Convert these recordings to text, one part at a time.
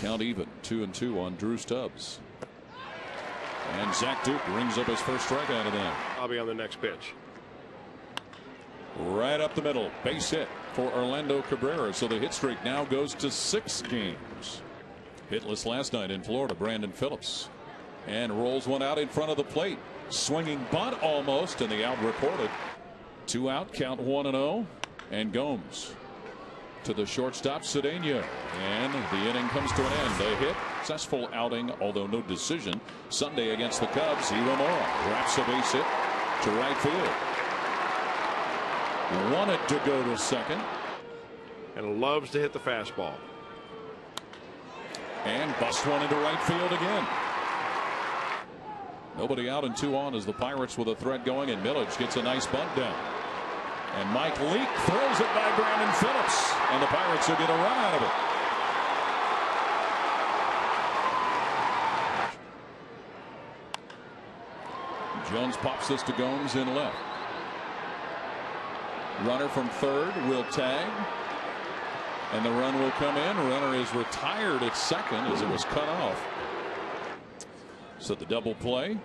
Count even, 2-2 on Drew Stubbs. And Zach Duke rings up his first strikeout of them. I'll be on the next pitch. Right up the middle, base hit for Orlando Cabrera. So the hit streak now goes to 6 games. Hitless last night in Florida, Brandon Phillips. And rolls one out in front of the plate. Swinging bunt almost, and the out recorded. 2 out, count 1-0. And Gomes to the shortstop, Cedeno. And the inning comes to an end. A hit, successful outing, although no decision. Sunday against the Cubs, Iwamura wraps a base hit to right field. Wanted to go to second. And loves to hit the fastball. And busts one into right field again. Nobody out and 2 on as the Pirates with a threat going, and Millage gets a nice bunt down. And Mike Leake throws it by Brandon Phillips, and the Pirates will get a run out of it. Jones pops this to Gomes in left. Runner from third will tag, and the run will come in. Runner is retired at second as it was cut off. So the double play.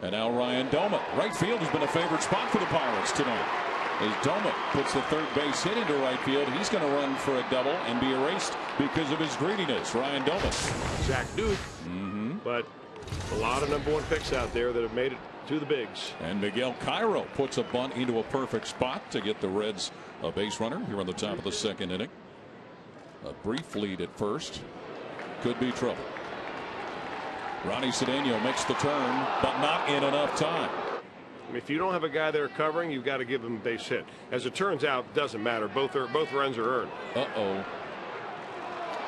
And now Ryan Doumit. Right field has been a favorite spot for the Pirates tonight. As Doumit puts the third base hit into right field, he's going to run for a double and be erased because of his greediness. Ryan Doumit. Zach Duke. But a lot of #1 picks out there that have made it to the bigs. And Miguel Cairo puts a bunt into a perfect spot to get the Reds a base runner here on the top of the second inning. A brief lead at first. Could be trouble. Ronnie Cedeno makes the turn, but not in enough time. If you don't have a guy there covering, you've got to give him a base hit. As it turns out, it doesn't matter. Both runs are earned. Uh-oh.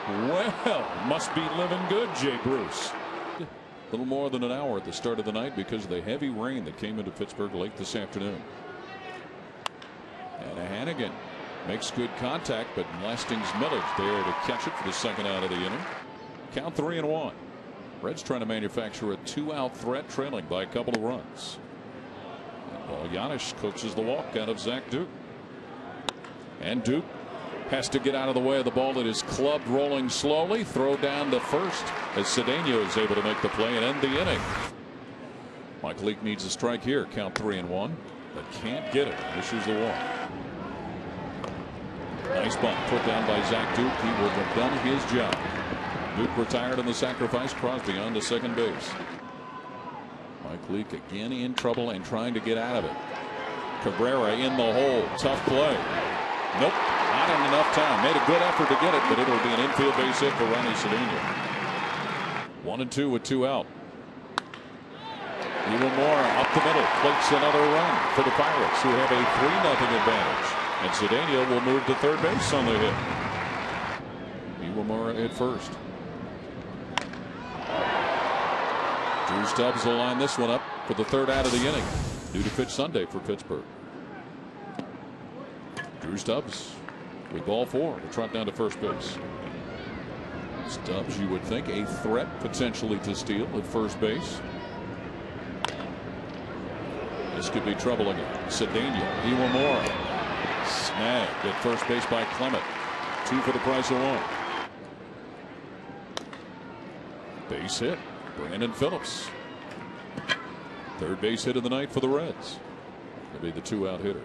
Well, must be living good, Jay Bruce. A little more than an hour at the start of the night because of the heavy rain that came into Pittsburgh late this afternoon. And Hannigan makes good contact, but Lasting's Millage there to catch it for the second out of the inning. Count 3-1. Reds trying to manufacture a 2-out threat, trailing by a couple of runs. And Giannis coaches the walk out of Zach Duke. And Duke has to get out of the way of the ball that is clubbed, rolling slowly. Throw down to first as Cedeno is able to make the play and end the inning. Mike Leake needs a strike here. Count 3-1, but can't get it. Issues the walk. Nice bunt put down by Zach Duke. He would have done his job. Duke retired in the sacrifice. Crosby on to second base. Mike Leake again in trouble and trying to get out of it. Cabrera in the hole. Tough play. Nope, not in enough time. Made a good effort to get it, but it'll be an infield base hit for Ronnie Cedeno. 1-2 with 2 out. Iwamura up the middle, plates another run for the Pirates, who have a 3-0 advantage. And Cedeno will move to third base on the hit. Iwamura at first. Drew Stubbs will line this one up for the third out of the inning. Due to pitch Sunday for Pittsburgh. Drew Stubbs with ball 4 will trot down to first base. Stubbs, you would think, a threat potentially to steal at first base. This could be trouble again. Cedeno, Iwamura snagged at first base by Clement. 2 for the price of 1. Base hit. Brandon Phillips. Third base hit of the night for the Reds. It'll be the 2-out hitter.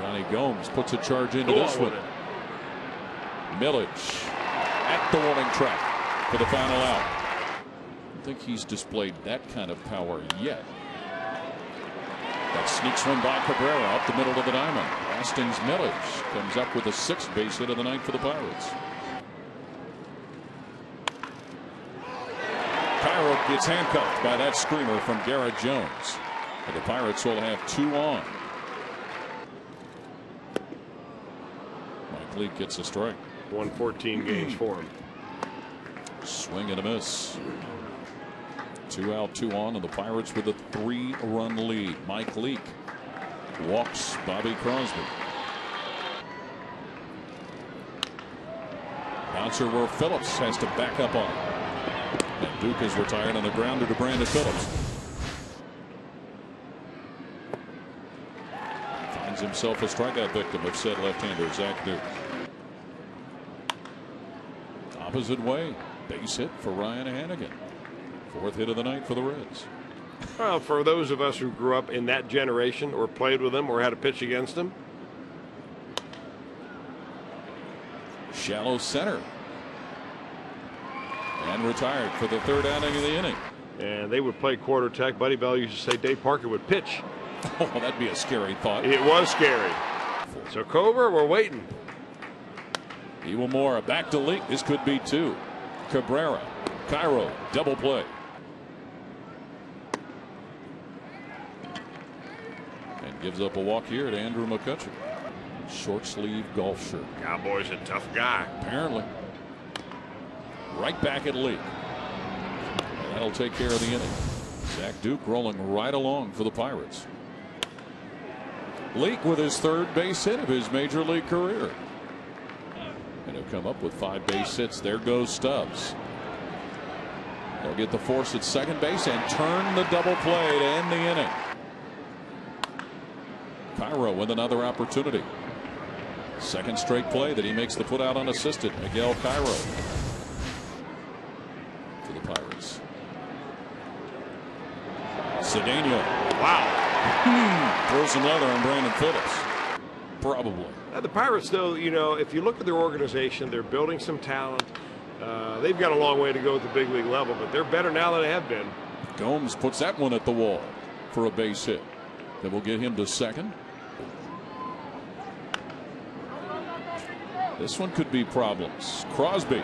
Johnny Gomes puts a charge into this one. Millage at the warning track for the final out. I don't think he's displayed that kind of power yet. That sneaks one by Cabrera up the middle of the diamond. Lasting's Millage comes up with a 6th base hit of the night for the Pirates. Cairo gets handcuffed by that screamer from Garrett Jones. And the Pirates will have 2 on. Mike Leake gets a strike. 114 games for him. Swing and a miss. 2 out, 2 on, and the Pirates with a 3-run lead. Mike Leake walks Bobby Crosby. Bouncer where Phillips has to back up on it. And Duke is retired on the grounder to Brandon Phillips. Finds himself a strikeout victim of said left-hander Zach Duke. opposite way. Base hit for Ryan Hannigan. 4th hit of the night for the Reds. Well, for those of us who grew up in that generation or played with them or had a pitch against them. Shallow center. And retired for the 3rd outing of the inning. And they would play quarter tech. Buddy Bell used to say Dave Parker would pitch. Oh, that'd be a scary thought. It was scary. So Cover, we're waiting. Iwamura back to Leak. This could be 2. Cabrera, Cairo, double play. And gives up a walk here to Andrew McCutcheon. Short sleeve golf shirt. Cowboy's a tough guy. Apparently. Right back at Leak. That'll take care of the inning. Zach Duke rolling right along for the Pirates. Leak with his 3rd base hit of his major league career. And he'll come up with 5 base hits. There goes Stubbs. They'll get the force at second base and turn the double play to end the inning. Cairo with another opportunity. 2nd straight play that he makes the put out unassisted. Miguel Cairo for the Pirates. Cedeno. Wow. Throw some leather on Brandon Phillips. Probably. The Pirates, though, you know, if you look at their organization, they're building some talent. They've got a long way to go at the big league level, but they're better now than they have been. Gomes puts that one at the wall for a base hit. That will get him to 2nd. This one could be problems. Crosby.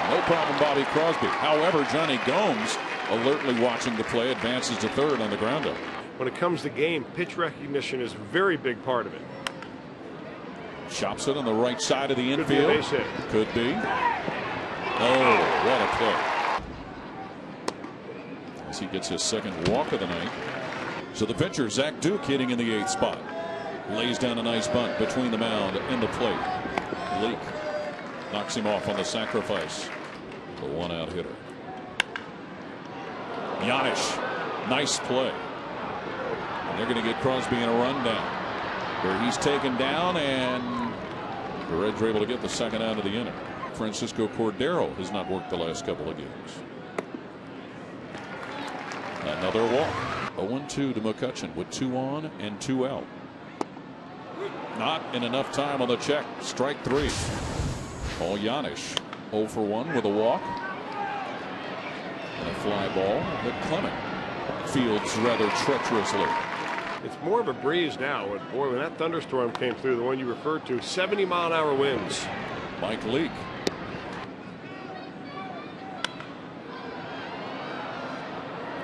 No problem, Bobby Crosby. However, Johnny Gomes, alertly watching the play, advances to 3rd on the groundup. When it comes to game, pitch recognition is a very big part of it. Chops it on the right side of the infield. Could be a base hit. Could be. Oh, what a play. As he gets his 2nd walk of the night. So the pitcher, Zach Duke, hitting in the 8th spot. Lays down a nice bunt between the mound and the plate. Leak knocks him off on the sacrifice. The 1-out hitter. Giannis, nice play. And they're going to get Crosby in a rundown where he's taken down, and the Reds are able to get the 2nd out of the inning. Francisco Cordero has not worked the last couple of games. Another walk. 0-2 to McCutcheon with 2 on and 2 out. Not in enough time on the check. Strike 3. Paul Giannis 0 for 1 with a walk and a fly ball that Clement fields rather treacherously. It's more of a breeze now. Boy, when that thunderstorm came through, the one you referred to, 70-mile-an-hour winds. Mike Leake.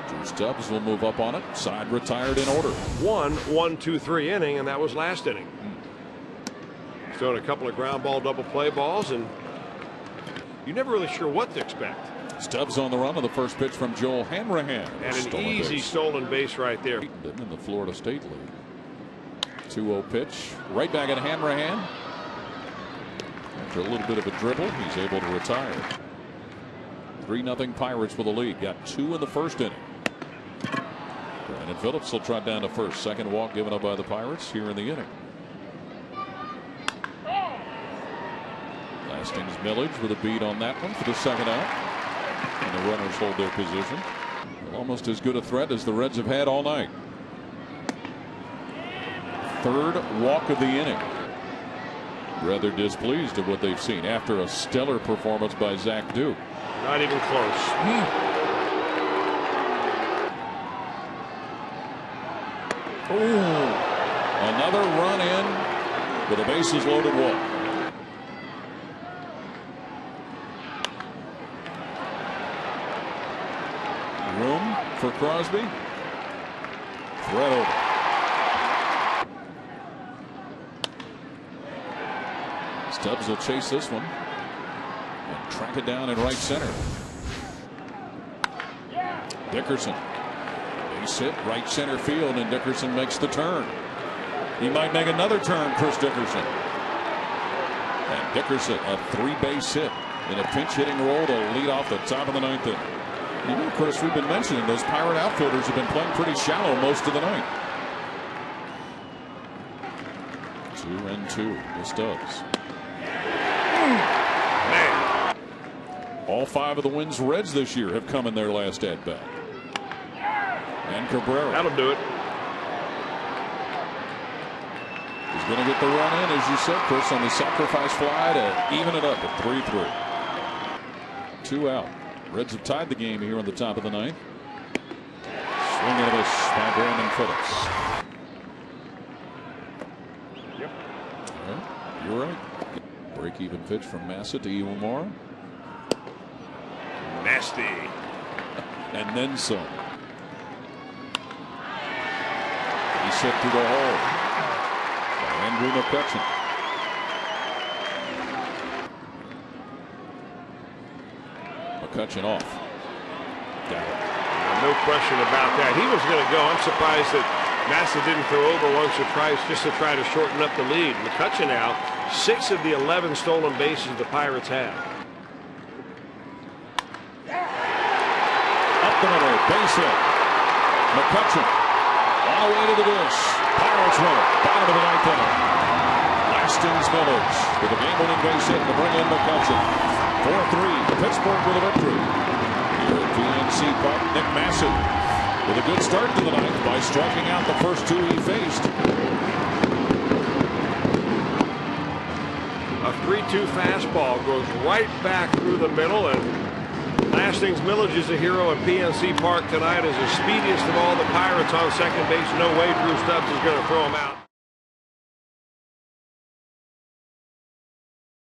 Drew Stubbs will move up on it. Side retired in order. 1-1-2-3 inning, and that was last inning. Throwing a couple of ground ball double play balls, and you're never really sure what to expect. Stubbs on the run on the first pitch from Joel Hanrahan. And an easy stolen base right there. In the Florida State League. 2-0 pitch. Right back at Hanrahan. After a little bit of a dribble, he's able to retire. 3-0 Pirates with the lead. Got 2 in the 1st inning. Brandon Phillips will trot down to 1st. 2nd walk given up by the Pirates here in the inning. Lastings Millage with a beat on that one for the 2nd out. And the runners hold their position. Almost as good a threat as the Reds have had all night. 3rd walk of the inning. Rather displeased at what they've seen after a stellar performance by Zach Duke. Not even close. Ooh, another run in with a bases loaded walk. Room for Crosby. Thread over. Stubbs will chase this one and track it down in right center. Dickerson. Base hit right center field, and Dickerson makes the turn. He might make another turn, Chris Dickerson. And Dickerson, a 3-base hit in a pinch hitting role to lead off the top of the 9th inning. You know, Chris, we've been mentioning those Pirate outfielders have been playing pretty shallow most of the night. 2-2 to Stubbs. Man, All 5 of the Wins Reds this year have come in their last at bat. And Cabrera. That'll do it. He's going to get the run in, as you said, Chris, on the sacrifice fly to even it up at 3-3. 2 out. Reds have tied the game here on the top of the 9th. Swing and a miss by Brandon Phillips. Yep. Well, you're right. Break even pitch from Massa to Iwamura. Nasty. And then some. He's hit through the hole. Andrew McCutchen. McCutchen off. Got it. No question about that. He was going to go. I'm surprised that Massa didn't throw over once or twice just to try to shorten up the lead. McCutchen now 6 of the 11 stolen bases the Pirates have. Up the middle, base hit. McCutchen on the way to the dish. Pirates runner, bottom of the 9th inning. Lastings Millers with a game-winning base hit to bring in McCutchen. 4-3, Pittsburgh with a victory. Here at PNC Park, Nick Massa with a good start to the 9th by striking out the first 2 he faced. A 3-2 fastball goes right back through the middle, and Lastings Millage is a hero at PNC Park tonight as the speediest of all the Pirates on second base. No way Drew Stubbs is going to throw him out.